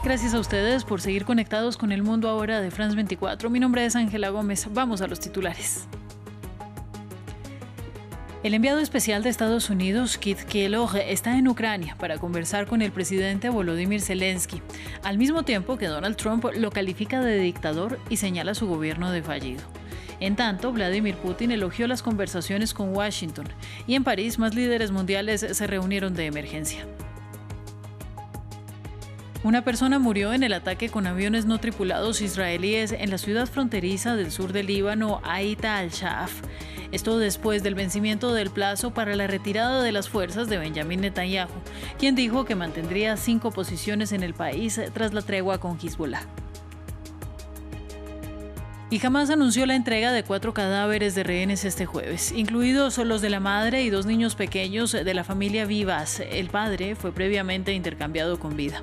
Gracias a ustedes por seguir conectados con El Mundo Ahora de France 24. Mi nombre es Ángela Gómez. Vamos a los titulares. El enviado especial de Estados Unidos, Keith Kellogg, está en Ucrania para conversar con el presidente Volodymyr Zelensky, al mismo tiempo que Donald Trump lo califica de dictador y señala su gobierno de fallido. En tanto, Vladimir Putin elogió las conversaciones con Washington y en París más líderes mundiales se reunieron de emergencia. Una persona murió en el ataque con aviones no tripulados israelíes en la ciudad fronteriza del sur del Líbano, Aita al-Shaf. Esto después del vencimiento del plazo para la retirada de las fuerzas de Benjamin Netanyahu, quien dijo que mantendría 5 posiciones en el país tras la tregua con Hezbollah. Y Hamás anunció la entrega de 4 cadáveres de rehenes este jueves, incluidos los de la madre y 2 niños pequeños de la familia Vivas. El padre fue previamente intercambiado con vida.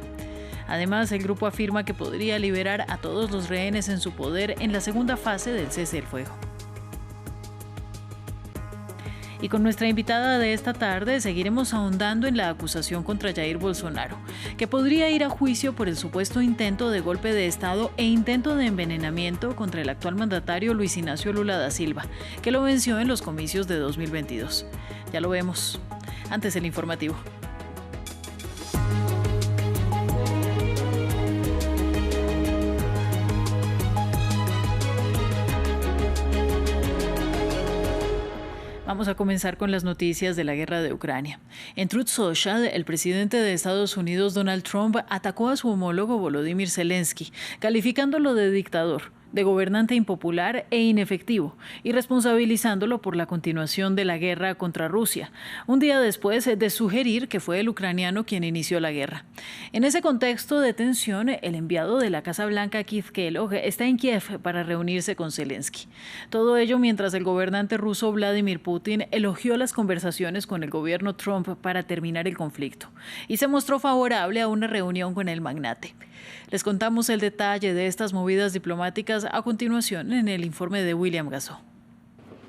Además, el grupo afirma que podría liberar a todos los rehenes en su poder en la segunda fase del cese del fuego. Y con nuestra invitada de esta tarde seguiremos ahondando en la acusación contra Jair Bolsonaro, que podría ir a juicio por el supuesto intento de golpe de Estado e intento de envenenamiento contra el actual mandatario Luis Ignacio Lula da Silva, que lo venció en los comicios de 2022. Ya lo vemos. Antes el informativo. Vamos a comenzar con las noticias de la guerra de Ucrania. En Truth Social, el presidente de Estados Unidos, Donald Trump, atacó a su homólogo Volodymyr Zelensky, calificándolo de dictador, de gobernante impopular e inefectivo, y responsabilizándolo por la continuación de la guerra contra Rusia, un día después de sugerir que fue el ucraniano quien inició la guerra. En ese contexto de tensión, el enviado de la Casa Blanca, Keith Kellogg, está en Kiev para reunirse con Zelensky. Todo ello mientras el gobernante ruso Vladimir Putin elogió las conversaciones con el gobierno Trump para terminar el conflicto y se mostró favorable a una reunión con el magnate. Les contamos el detalle de estas movidas diplomáticas a continuación en el informe de William Gasso.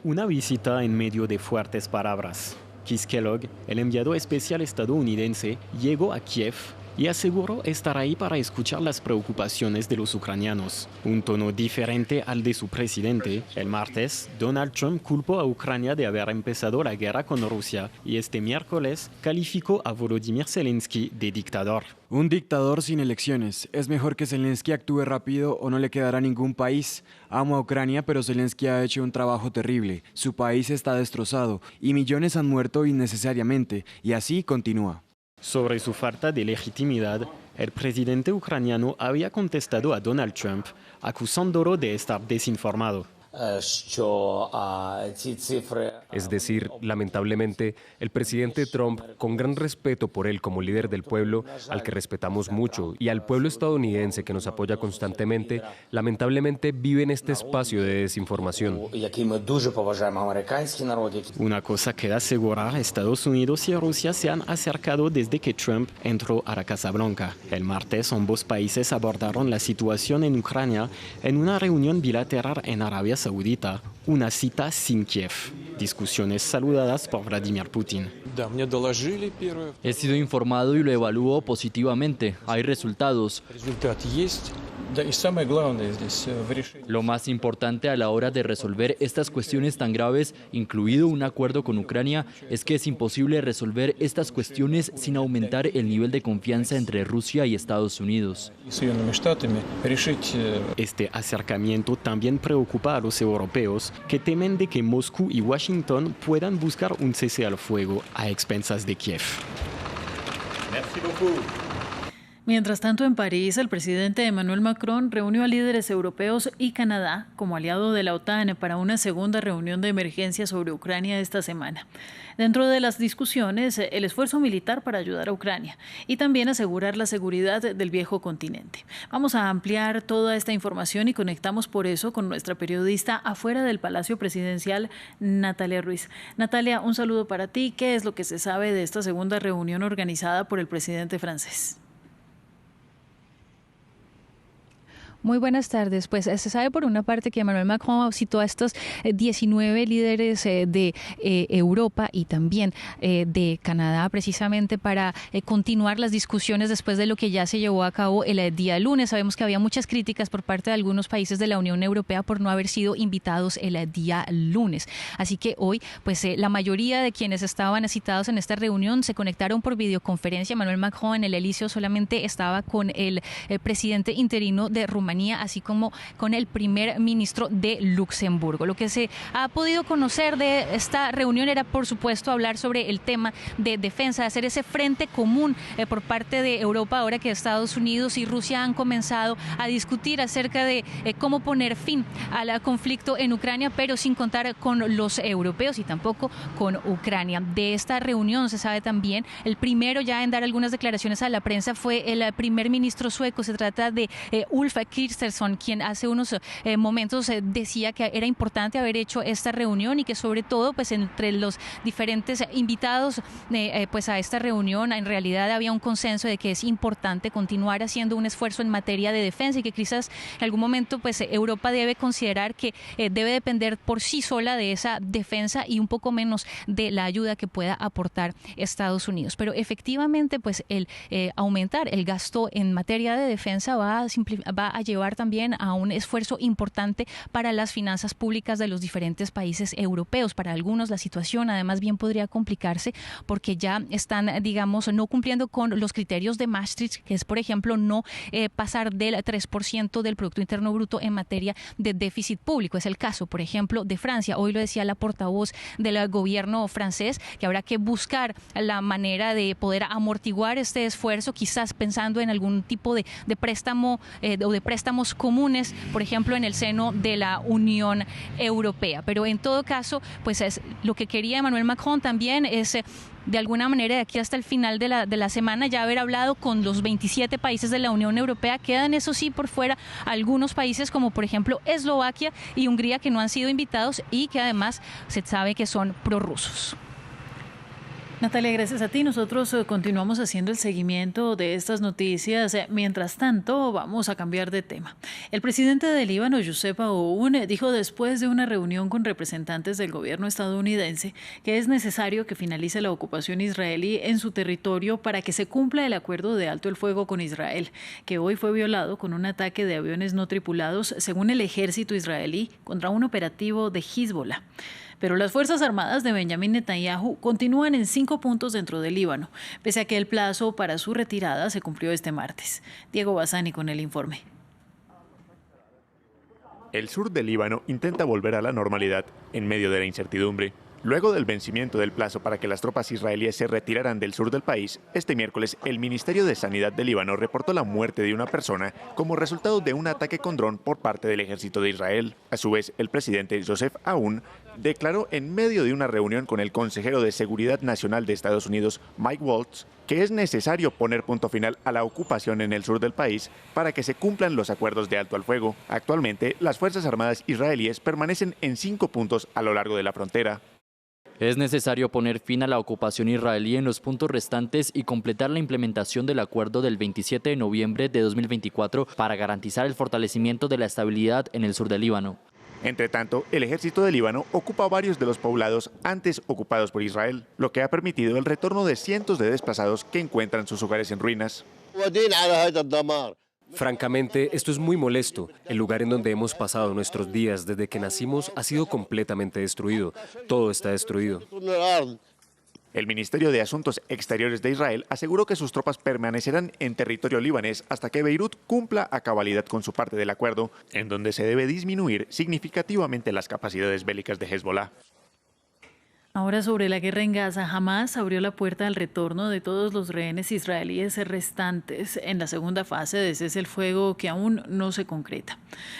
Una visita en medio de fuertes palabras. Keith Kellogg, el enviado especial estadounidense, llegó a Kiev y aseguró estar ahí para escuchar las preocupaciones de los ucranianos. Un tono diferente al de su presidente. El martes, Donald Trump culpó a Ucrania de haber empezado la guerra con Rusia y este miércoles calificó a Volodymyr Zelensky de dictador. Un dictador sin elecciones. Es mejor que Zelensky actúe rápido o no le quedará ningún país. Amo a Ucrania, pero Zelensky ha hecho un trabajo terrible. Su país está destrozado y millones han muerto innecesariamente, y así continúa. Sobre su falta de legitimidad, el presidente ucraniano había contestado a Donald Trump, acusándolo de estar desinformado. Es decir, lamentablemente, el presidente Trump, con gran respeto por él como líder del pueblo, al que respetamos mucho, y al pueblo estadounidense que nos apoya constantemente, lamentablemente vive en este espacio de desinformación. Una cosa queda segura, Estados Unidos y Rusia se han acercado desde que Trump entró a la Casa Blanca. El martes, ambos países abordaron la situación en Ucrania en una reunión bilateral en Arabia Saudita, una cita sin Kiev. Discusiones saludadas por Vladimir Putin. He sido informado y lo evalúo positivamente. Hay resultados. Lo más importante a la hora de resolver estas cuestiones tan graves, incluido un acuerdo con Ucrania, es que es imposible resolver estas cuestiones sin aumentar el nivel de confianza entre Rusia y Estados Unidos. Este acercamiento también preocupa a los europeos, que temen de que Moscú y Washington puedan buscar un cese al fuego a expensas de Kiev. Merci beaucoup. Mientras tanto, en París, el presidente Emmanuel Macron reunió a líderes europeos y Canadá como aliado de la OTAN para una segunda reunión de emergencia sobre Ucrania esta semana. Dentro de las discusiones, el esfuerzo militar para ayudar a Ucrania y también asegurar la seguridad del viejo continente. Vamos a ampliar toda esta información y conectamos por eso con nuestra periodista afuera del Palacio Presidencial, Natalia Ruiz. Natalia, un saludo para ti. ¿Qué es lo que se sabe de esta segunda reunión organizada por el presidente francés? Muy buenas tardes. Pues se sabe por una parte que Emmanuel Macron citó a estos 19 líderes de Europa y también de Canadá precisamente para continuar las discusiones después de lo que ya se llevó a cabo el día lunes. Sabemos que había muchas críticas por parte de algunos países de la Unión Europea por no haber sido invitados el día lunes. Así que hoy, pues la mayoría de quienes estaban citados en esta reunión se conectaron por videoconferencia. Emmanuel Macron en el Elíseo solamente estaba con el presidente interino de Rumanía, así como con el primer ministro de Luxemburgo. Lo que se ha podido conocer de esta reunión era, por supuesto, hablar sobre el tema de defensa, hacer ese frente común por parte de Europa, ahora que Estados Unidos y Rusia han comenzado a discutir acerca de cómo poner fin al conflicto en Ucrania, pero sin contar con los europeos y tampoco con Ucrania. De esta reunión se sabe también, el primero ya en dar algunas declaraciones a la prensa fue el primer ministro sueco. Se trata de Ulf Kristersson, quien hace unos momentos decía que era importante haber hecho esta reunión y que sobre todo pues entre los diferentes invitados pues a esta reunión en realidad había un consenso de que es importante continuar haciendo un esfuerzo en materia de defensa y que quizás en algún momento pues Europa debe considerar que debe depender por sí sola de esa defensa y un poco menos de la ayuda que pueda aportar Estados Unidos. Pero efectivamente pues el aumentar el gasto en materia de defensa va a llevar también a un esfuerzo importante para las finanzas públicas de los diferentes países europeos. Para algunos la situación además bien podría complicarse porque ya están, digamos, no cumpliendo con los criterios de Maastricht, que es, por ejemplo, no pasar del 3% del Producto Interno Bruto en materia de déficit público. Es el caso, por ejemplo, de Francia. Hoy lo decía la portavoz del gobierno francés, que habrá que buscar la manera de poder amortiguar este esfuerzo, quizás pensando en algún tipo de préstamo o de préstamos comunes, por ejemplo, en el seno de la Unión Europea. Pero en todo caso, pues es lo que quería Emmanuel Macron también es de alguna manera de aquí hasta el final de la semana ya haber hablado con los 27 países de la Unión Europea. Quedan, eso sí, por fuera algunos países como por ejemplo Eslovaquia y Hungría, que no han sido invitados y que además se sabe que son prorrusos. Natalia, gracias a ti. Nosotros continuamos haciendo el seguimiento de estas noticias. Mientras tanto, vamos a cambiar de tema. El presidente del Líbano, Youssef Aoun, dijo después de una reunión con representantes del gobierno estadounidense que es necesario que finalice la ocupación israelí en su territorio para que se cumpla el acuerdo de alto el fuego con Israel, que hoy fue violado con un ataque de aviones no tripulados, según el ejército israelí, contra un operativo de Hezbollah. Pero las Fuerzas Armadas de Benjamin Netanyahu continúan en 5 puntos dentro del Líbano, pese a que el plazo para su retirada se cumplió este martes. Diego Bassani con el informe. El sur del Líbano intenta volver a la normalidad en medio de la incertidumbre. Luego del vencimiento del plazo para que las tropas israelíes se retiraran del sur del país, este miércoles el Ministerio de Sanidad del Líbano reportó la muerte de una persona como resultado de un ataque con dron por parte del ejército de Israel. A su vez, el presidente Youssef Aoun declaró en medio de una reunión con el consejero de Seguridad Nacional de Estados Unidos, Mike Waltz, que es necesario poner punto final a la ocupación en el sur del país para que se cumplan los acuerdos de alto al fuego. Actualmente, las Fuerzas Armadas israelíes permanecen en 5 puntos a lo largo de la frontera. Es necesario poner fin a la ocupación israelí en los puntos restantes y completar la implementación del acuerdo del 27 de noviembre de 2024 para garantizar el fortalecimiento de la estabilidad en el sur del Líbano. Entre tanto, el ejército de Líbano ocupa varios de los poblados antes ocupados por Israel, lo que ha permitido el retorno de cientos de desplazados que encuentran sus hogares en ruinas. Francamente, esto es muy molesto. El lugar en donde hemos pasado nuestros días desde que nacimos ha sido completamente destruido. Todo está destruido. El Ministerio de Asuntos Exteriores de Israel aseguró que sus tropas permanecerán en territorio libanés hasta que Beirut cumpla a cabalidad con su parte del acuerdo, en donde se debe disminuir significativamente las capacidades bélicas de Hezbollah. Ahora sobre la guerra en Gaza, Hamás abrió la puerta al retorno de todos los rehenes israelíes restantes en la segunda fase de cese el fuego que aún no se concreta.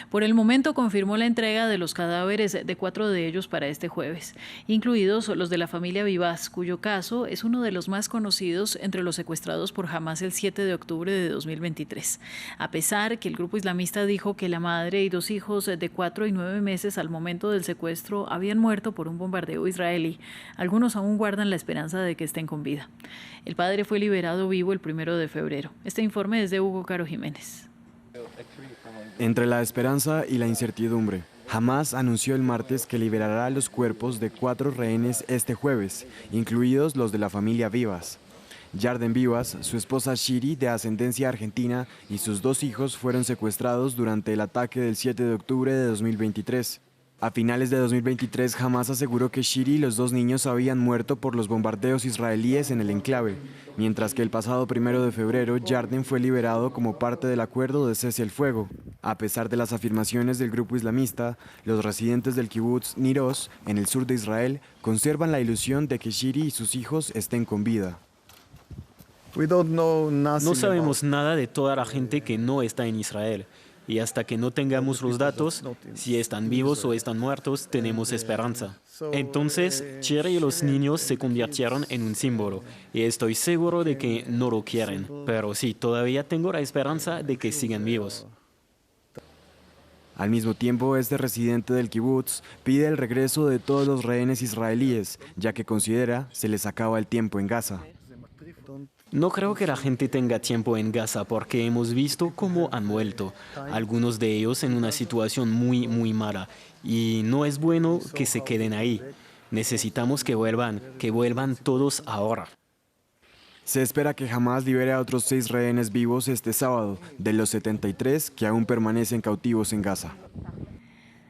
Por el momento confirmó la entrega de los cadáveres de 4 de ellos para este jueves, incluidos los de la familia Vivas, cuyo caso es uno de los más conocidos entre los secuestrados por Hamás el 7 de octubre de 2023. A pesar que el grupo islamista dijo que la madre y 2 hijos de 4 y 9 meses al momento del secuestro habían muerto por un bombardeo israelí, algunos aún guardan la esperanza de que estén con vida. El padre fue liberado vivo el 1 de febrero. Este informe es de Hugo Caro Jiménez. Entre la esperanza y la incertidumbre, Hamás anunció el martes que liberará los cuerpos de 4 rehenes este jueves, incluidos los de la familia Vivas. Yarden Vivas, su esposa Shiri, de ascendencia argentina, y sus 2 hijos fueron secuestrados durante el ataque del 7 de octubre de 2023. A finales de 2023, Hamás aseguró que Shiri y los 2 niños habían muerto por los bombardeos israelíes en el enclave, mientras que el pasado 1 de febrero, Yarden fue liberado como parte del acuerdo de cese al fuego. A pesar de las afirmaciones del grupo islamista, los residentes del kibutz Nir Oz, en el sur de Israel, conservan la ilusión de que Shiri y sus hijos estén con vida. No sabemos nada de toda la gente que no está en Israel. Y hasta que no tengamos los datos, si están vivos o están muertos, tenemos esperanza. Entonces, Shiri y los niños se convirtieron en un símbolo, y estoy seguro de que no lo quieren. Pero sí, todavía tengo la esperanza de que sigan vivos. Al mismo tiempo, este residente del kibutz pide el regreso de todos los rehenes israelíes, ya que considera se les acaba el tiempo en Gaza. No creo que la gente tenga tiempo en Gaza porque hemos visto cómo han vuelto, algunos de ellos en una situación muy mala, y no es bueno que se queden ahí. Necesitamos que vuelvan todos ahora. Se espera que Hamás libere a otros 6 rehenes vivos este sábado, de los 73 que aún permanecen cautivos en Gaza.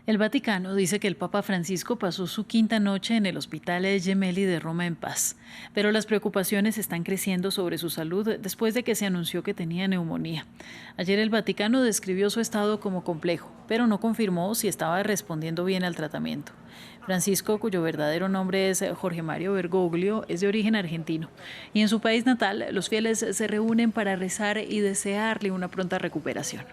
El Vaticano dice que el Papa Francisco pasó su 5ª noche en el Hospital Gemelli de Roma en paz, pero las preocupaciones están creciendo sobre su salud después de que se anunció que tenía neumonía. Ayer el Vaticano describió su estado como complejo, pero no confirmó si estaba respondiendo bien al tratamiento. Francisco, cuyo verdadero nombre es Jorge Mario Bergoglio, es de origen argentino, y en su país natal los fieles se reúnen para rezar y desearle una pronta recuperación.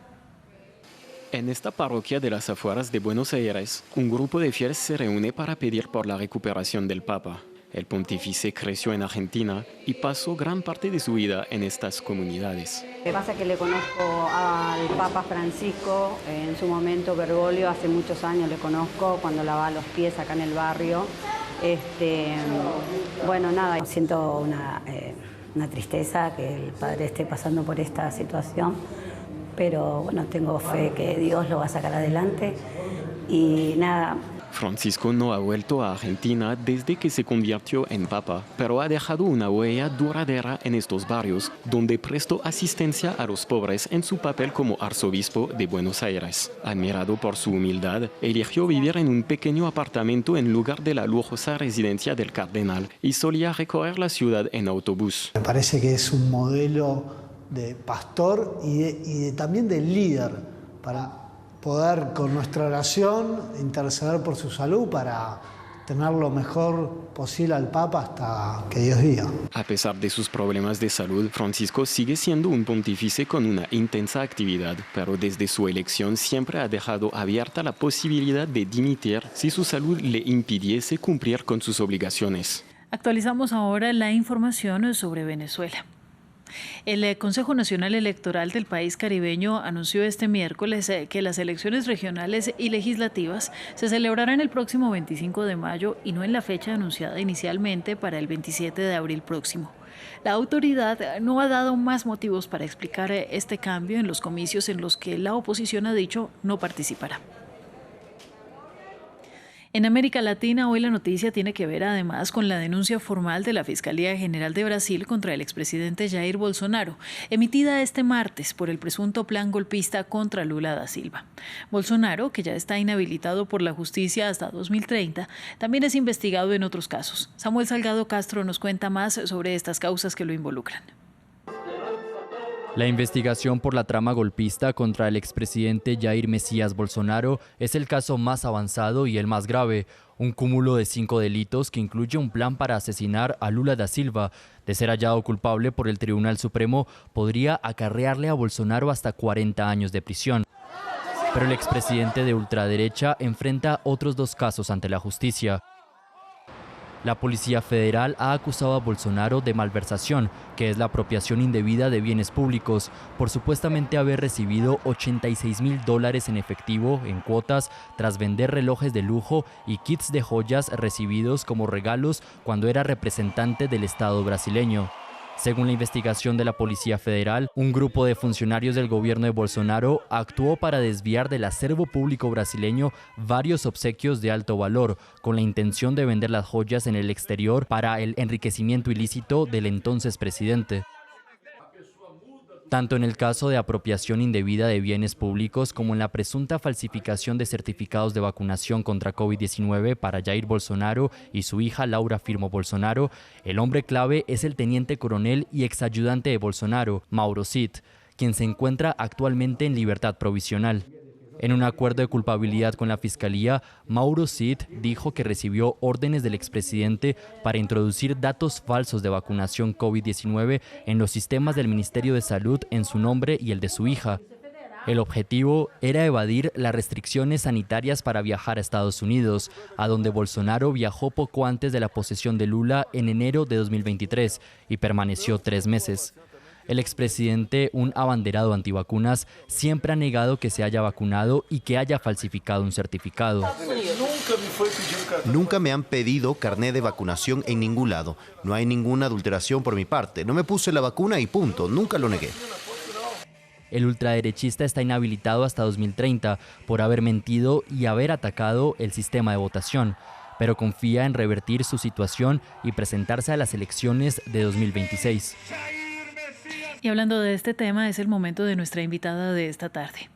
En esta parroquia de las afueras de Buenos Aires, un grupo de fieles se reúne para pedir por la recuperación del Papa. El pontífice creció en Argentina y pasó gran parte de su vida en estas comunidades. Lo que pasa es que le conozco al Papa Francisco, en su momento Bergoglio, hace muchos años le conozco, cuando lavaba los pies acá en el barrio. Bueno, nada, siento una tristeza que el padre esté pasando por esta situación. Pero bueno, tengo fe que Dios lo va a sacar adelante y nada. Francisco no ha vuelto a Argentina desde que se convirtió en papa, pero ha dejado una huella duradera en estos barrios, donde prestó asistencia a los pobres en su papel como arzobispo de Buenos Aires. Admirado por su humildad, eligió vivir en un pequeño apartamento en lugar de la lujosa residencia del cardenal y solía recorrer la ciudad en autobús. Me parece que es un modelo de pastor y también de líder, para poder con nuestra oración interceder por su salud, para tener lo mejor posible al Papa hasta que Dios diga. A pesar de sus problemas de salud, Francisco sigue siendo un pontífice con una intensa actividad, pero desde su elección siempre ha dejado abierta la posibilidad de dimitir si su salud le impidiese cumplir con sus obligaciones. Actualizamos ahora la información sobre Venezuela. El Consejo Nacional Electoral del país caribeño anunció este miércoles que las elecciones regionales y legislativas se celebrarán el próximo 25 de mayo y no en la fecha anunciada inicialmente para el 27 de abril próximo. La autoridad no ha dado más motivos para explicar este cambio en los comicios en los que la oposición ha dicho no participará. En América Latina, hoy la noticia tiene que ver además con la denuncia formal de la Fiscalía General de Brasil contra el expresidente Jair Bolsonaro, emitida este martes por el presunto plan golpista contra Lula da Silva. Bolsonaro, que ya está inhabilitado por la justicia hasta 2030, también es investigado en otros casos. Samuel Salgado Castro nos cuenta más sobre estas causas que lo involucran. La investigación por la trama golpista contra el expresidente Jair Mesías Bolsonaro es el caso más avanzado y el más grave, un cúmulo de 5 delitos que incluye un plan para asesinar a Lula da Silva. De ser hallado culpable por el Tribunal Supremo, podría acarrearle a Bolsonaro hasta 40 años de prisión. Pero el expresidente de ultraderecha enfrenta otros 2 casos ante la justicia. La Policía Federal ha acusado a Bolsonaro de malversación, que es la apropiación indebida de bienes públicos, por supuestamente haber recibido $86.000 en efectivo en cuotas tras vender relojes de lujo y kits de joyas recibidos como regalos cuando era representante del Estado brasileño. Según la investigación de la Policía Federal, un grupo de funcionarios del gobierno de Bolsonaro actuó para desviar del acervo público brasileño varios obsequios de alto valor, con la intención de vender las joyas en el exterior para el enriquecimiento ilícito del entonces presidente. Tanto en el caso de apropiación indebida de bienes públicos como en la presunta falsificación de certificados de vacunación contra COVID-19 para Jair Bolsonaro y su hija Laura Firmo Bolsonaro, el hombre clave es el teniente coronel y exayudante de Bolsonaro, Mauro Cid, quien se encuentra actualmente en libertad provisional. En un acuerdo de culpabilidad con la Fiscalía, Mauro Cid dijo que recibió órdenes del expresidente para introducir datos falsos de vacunación COVID-19 en los sistemas del Ministerio de Salud en su nombre y el de su hija. El objetivo era evadir las restricciones sanitarias para viajar a Estados Unidos, a donde Bolsonaro viajó poco antes de la posesión de Lula en enero de 2023 y permaneció 3 meses. El expresidente, un abanderado antivacunas, siempre ha negado que se haya vacunado y que haya falsificado un certificado. Nunca me han pedido carné de vacunación en ningún lado. No hay ninguna adulteración por mi parte. No me puse la vacuna y punto. Nunca lo negué. El ultraderechista está inhabilitado hasta 2030 por haber mentido y haber atacado el sistema de votación, pero confía en revertir su situación y presentarse a las elecciones de 2026. Y hablando de este tema, es el momento de nuestra invitada de esta tarde.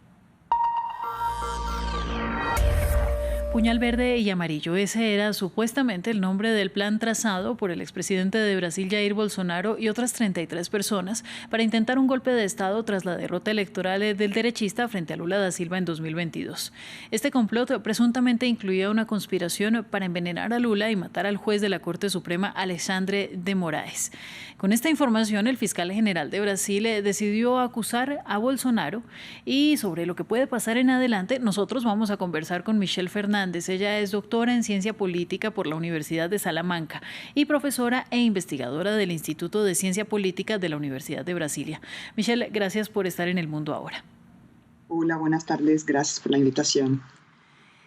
Puñal verde y amarillo, ese era supuestamente el nombre del plan trazado por el expresidente de Brasil, Jair Bolsonaro, y otras 33 personas para intentar un golpe de Estado tras la derrota electoral del derechista frente a Lula da Silva en 2022. Este complot presuntamente incluía una conspiración para envenenar a Lula y matar al juez de la Corte Suprema, Alexandre de Moraes. Con esta información, el fiscal general de Brasil decidió acusar a Bolsonaro, y sobre lo que puede pasar en adelante, nosotros vamos a conversar con Michelle Fernández. Ella es doctora en Ciencia Política por la Universidad de Salamanca y profesora e investigadora del Instituto de Ciencia Política de la Universidad de Brasilia. Michelle, gracias por estar en El Mundo Ahora. Hola, buenas tardes. Gracias por la invitación.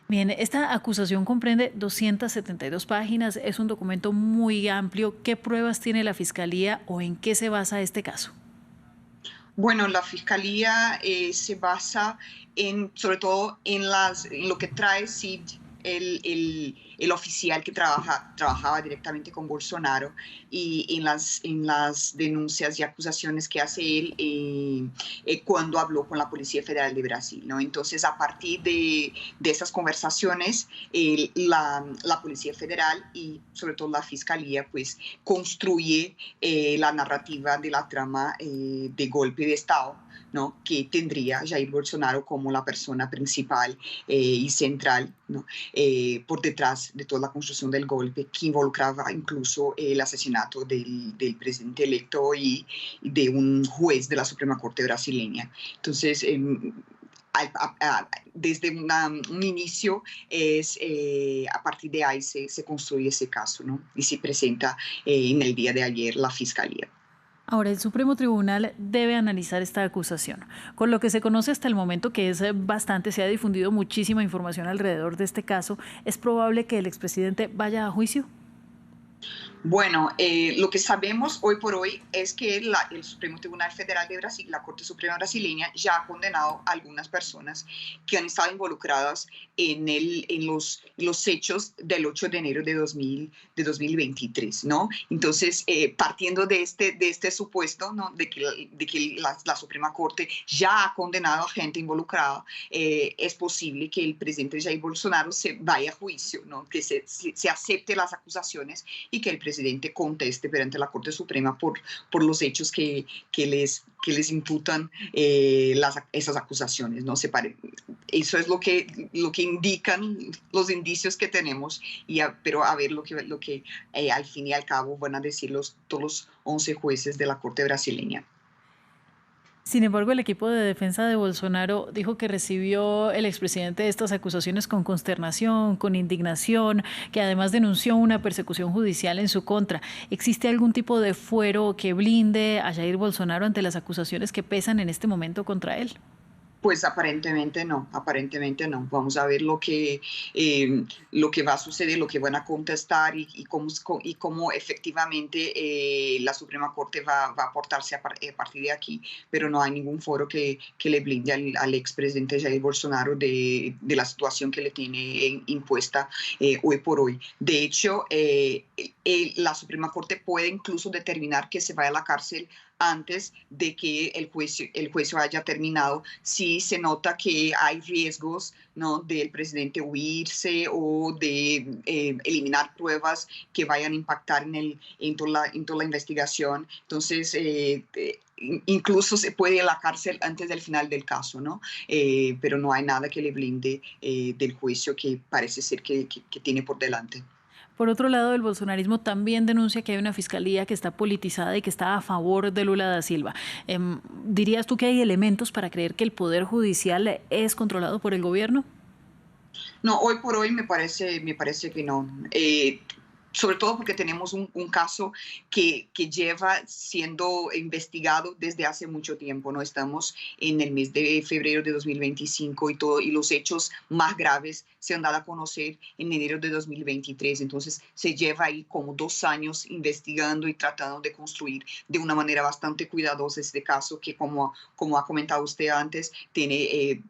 Bien, esta acusación comprende 272 páginas. Es un documento muy amplio. ¿Qué pruebas tiene la Fiscalía o en qué se basa este caso? Bueno, la Fiscalía se basa sobre todo en lo que trae Cid, el oficial que trabajaba directamente con Bolsonaro, y en las denuncias y acusaciones que hace él cuando habló con la Policía Federal de Brasil, ¿no? Entonces, a partir de esas conversaciones, la Policía Federal y sobre todo la Fiscalía pues construye la narrativa de la trama de golpe de Estado, ¿no? Que tendría Jair Bolsonaro como la persona principal y central, ¿no? Por detrás de toda la construcción del golpe, que involucraba incluso el asesinato del presidente electo y de un juez de la Suprema Corte brasileña. Entonces, desde un inicio, a partir de ahí se construye ese caso, ¿no? Y se presenta en el día de ayer la Fiscalía. Ahora, el Supremo Tribunal debe analizar esta acusación. Con lo que se conoce hasta el momento, que es bastante, se ha difundido muchísima información alrededor de este caso, ¿es probable que el expresidente vaya a juicio? Bueno, lo que sabemos hoy por hoy es que el Supremo Tribunal Federal de Brasil, la Corte Suprema brasileña, ya ha condenado a algunas personas que han estado involucradas en los hechos del 8 de enero de 2023, ¿no? Entonces, partiendo de este supuesto, ¿no? de que la Suprema Corte ya ha condenado a gente involucrada, es posible que el presidente Jair Bolsonaro se vaya a juicio, ¿no? Que se acepte las acusaciones y que el presidente conteste perante la Corte Suprema por los hechos que les imputan esas acusaciones, ¿no? Eso es lo que indican los indicios que tenemos, pero a ver lo que al fin y al cabo van a decir todos los 11 jueces de la Corte brasileña. Sin embargo, el equipo de defensa de Bolsonaro dijo que recibió el expresidente estas acusaciones con consternación, con indignación, que además denunció una persecución judicial en su contra. ¿Existe algún tipo de fuero que blinde a Jair Bolsonaro ante las acusaciones que pesan en este momento contra él? Pues aparentemente no. Vamos a ver lo que va a suceder, lo que van a contestar y cómo efectivamente la Suprema Corte va a portarse a partir de aquí, pero no hay ningún foro que le blinde al expresidente Jair Bolsonaro de la situación que le tiene impuesta hoy por hoy. De hecho, la Suprema Corte puede incluso determinar que se vaya a la cárcel antes de que el juicio haya terminado, si se nota que hay riesgos, ¿no?, del presidente huirse o de eliminar pruebas que vayan a impactar en toda la investigación. Entonces, incluso se puede ir a la cárcel antes del final del caso, ¿no? Pero no hay nada que le blinde del juicio que parece ser que tiene por delante. Por otro lado, el bolsonarismo también denuncia que hay una fiscalía que está politizada y que está a favor de Lula da Silva. ¿Dirías tú que hay elementos para creer que el Poder Judicial es controlado por el gobierno? No, hoy por hoy me parece que no. Sobre todo porque tenemos un caso que lleva siendo investigado desde hace mucho tiempo, ¿no? Estamos en el mes de febrero de 2025 y los hechos más graves se han dado a conocer en enero de 2023. Entonces se lleva ahí como 2 años investigando y tratando de construir de una manera bastante cuidadosa este caso que, como ha comentado usted antes, tiene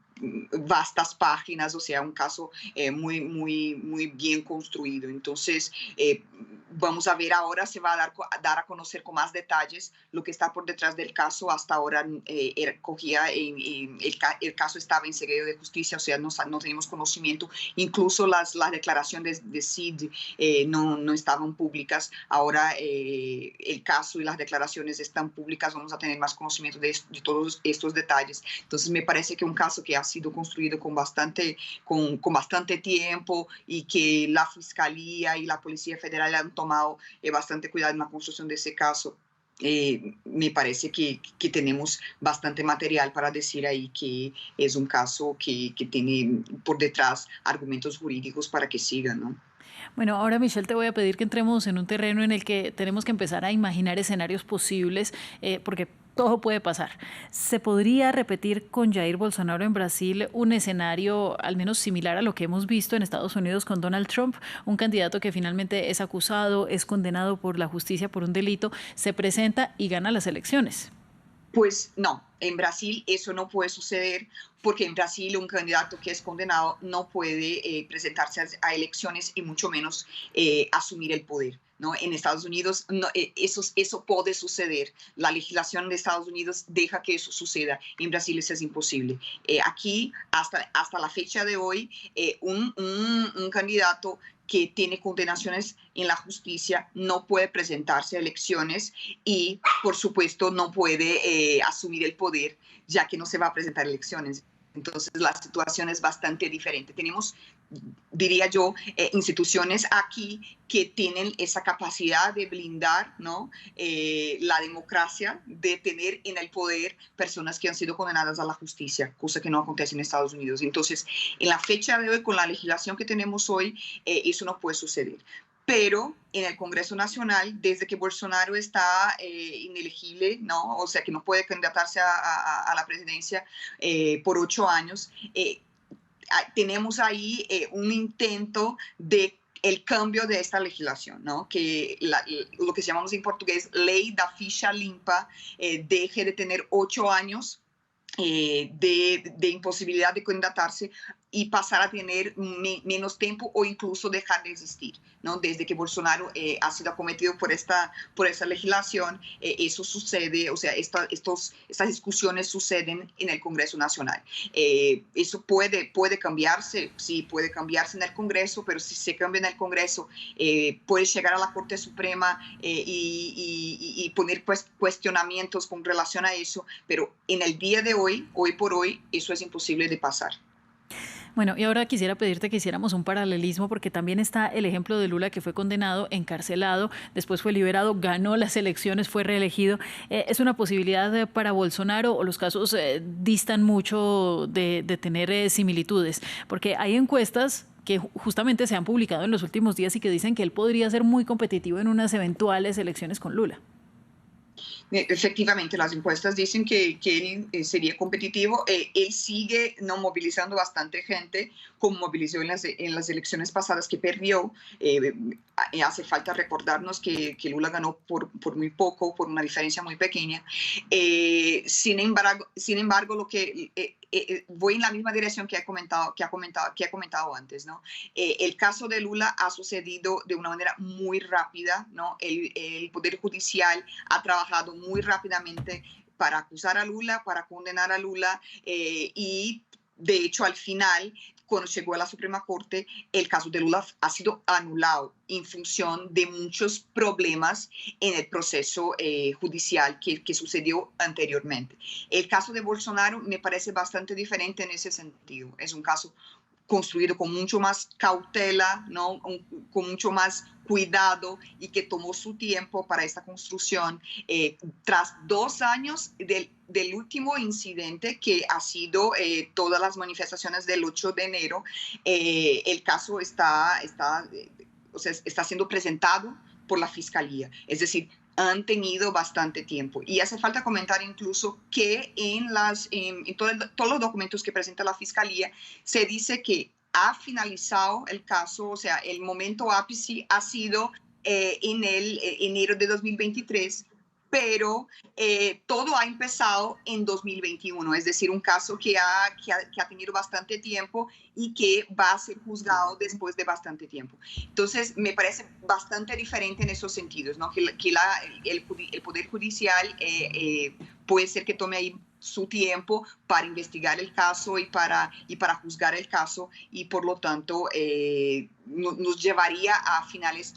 vastas páginas, o sea, un caso muy bien construido. Entonces, vamos a ver ahora, se va a dar a conocer con más detalles lo que está por detrás del caso. Hasta ahora el caso estaba en secreto de justicia, o sea, no teníamos conocimiento. Incluso las declaraciones de Cid no estaban públicas. Ahora el caso y las declaraciones están públicas, vamos a tener más conocimiento de todos estos detalles. Entonces, me parece que un caso que ha sido construido con bastante tiempo y que la Fiscalía y la Policía Federal han tomado bastante cuidado en la construcción de ese caso. Me parece que tenemos bastante material para decir ahí que es un caso que tiene por detrás argumentos jurídicos para que sigan, ¿no? Bueno, ahora Michelle, te voy a pedir que entremos en un terreno en el que tenemos que empezar a imaginar escenarios posibles, porque todo puede pasar. ¿Se podría repetir con Jair Bolsonaro en Brasil un escenario al menos similar a lo que hemos visto en Estados Unidos con Donald Trump? Un candidato que finalmente es acusado, es condenado por la justicia por un delito, se presenta y gana las elecciones. Pues no, en Brasil eso no puede suceder porque en Brasil un candidato que es condenado no puede presentarse a elecciones y mucho menos asumir el poder, ¿no? En Estados Unidos no, eso puede suceder. La legislación de Estados Unidos deja que eso suceda. En Brasil eso es imposible. Aquí, hasta la fecha de hoy, un candidato que tiene condenaciones en la justicia no puede presentarse a elecciones y, por supuesto, no puede asumir el poder, ya que no se va a presentar a elecciones. Entonces, la situación es bastante diferente. Tenemos, diría yo, instituciones aquí que tienen esa capacidad de blindar, ¿no?, la democracia, de tener en el poder personas que han sido condenadas a la justicia, cosa que no acontece en Estados Unidos. Entonces, en la fecha de hoy, con la legislación que tenemos hoy, eso no puede suceder. Pero en el Congreso Nacional, desde que Bolsonaro está inelegible, ¿no?, o sea, que no puede candidatarse a la presidencia por 8 años, tenemos ahí un intento de el cambio de esta legislación, ¿no?, que lo que llamamos en portugués ley da ficha limpa, deje de tener 8 años de imposibilidad de candidatarse y pasar a tener menos tiempo o incluso dejar de existir, ¿no? Desde que Bolsonaro ha sido acometido por esta legislación, eso sucede, o sea, estas discusiones suceden en el Congreso Nacional. Eso puede cambiarse, sí, puede cambiarse en el Congreso, pero si se cambia en el Congreso, puede llegar a la Corte Suprema y poner cuestionamientos con relación a eso, pero en el día de hoy por hoy, eso es imposible de pasar. Bueno, y ahora quisiera pedirte que hiciéramos un paralelismo porque también está el ejemplo de Lula, que fue condenado, encarcelado, después fue liberado, ganó las elecciones, fue reelegido. ¿Es una posibilidad para Bolsonaro o los casos distan mucho de tener similitudes? Porque hay encuestas que justamente se han publicado en los últimos días y que dicen que él podría ser muy competitivo en unas eventuales elecciones con Lula. Efectivamente, las encuestas dicen que él sería competitivo. Él sigue no movilizando bastante gente, como movilizó en las elecciones pasadas que perdió. Hace falta recordarnos que Lula ganó por muy poco, por una diferencia muy pequeña. Sin embargo, lo que voy en la misma dirección que he comentado antes, ¿no? El caso de Lula ha sucedido de una manera muy rápida, ¿no? El Poder Judicial ha trabajado muy rápidamente para acusar a Lula, para condenar a Lula, y de hecho al final, cuando llegó a la Suprema Corte, el caso de Lula ha sido anulado en función de muchos problemas en el proceso judicial que sucedió anteriormente. El caso de Bolsonaro me parece bastante diferente en ese sentido. Es un caso construido con mucho más cautela, ¿no? Con mucho más cuidado, y que tomó su tiempo para esta construcción. Tras 2 años del último incidente, que ha sido todas las manifestaciones del 8 de enero, el caso está siendo presentado por la Fiscalía. Es decir, han tenido bastante tiempo. Y hace falta comentar incluso que en todos los documentos que presenta la Fiscalía se dice que ha finalizado el caso, o sea, el momento ápice ha sido en el enero de 2023, pero todo ha empezado en 2021, es decir, un caso que ha tenido bastante tiempo y que va a ser juzgado después de bastante tiempo. Entonces, me parece bastante diferente en esos sentidos, ¿no? Que el Poder Judicial puede ser que tome ahí su tiempo para investigar el caso y para juzgar el caso, y por lo tanto nos llevaría a finales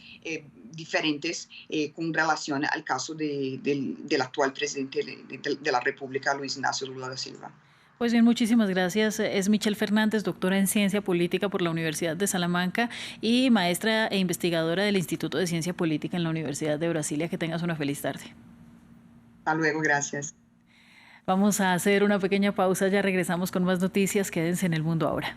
diferentes con relación al caso del actual presidente de la República, Luis Ignacio Lula da Silva. Pues bien, muchísimas gracias. Es Michelle Fernández, doctora en Ciencia Política por la Universidad de Salamanca y maestra e investigadora del Instituto de Ciencia Política en la Universidad de Brasilia. Que tengas una feliz tarde. Hasta luego, gracias. Vamos a hacer una pequeña pausa, ya regresamos con más noticias. Quédense en El Mundo Ahora.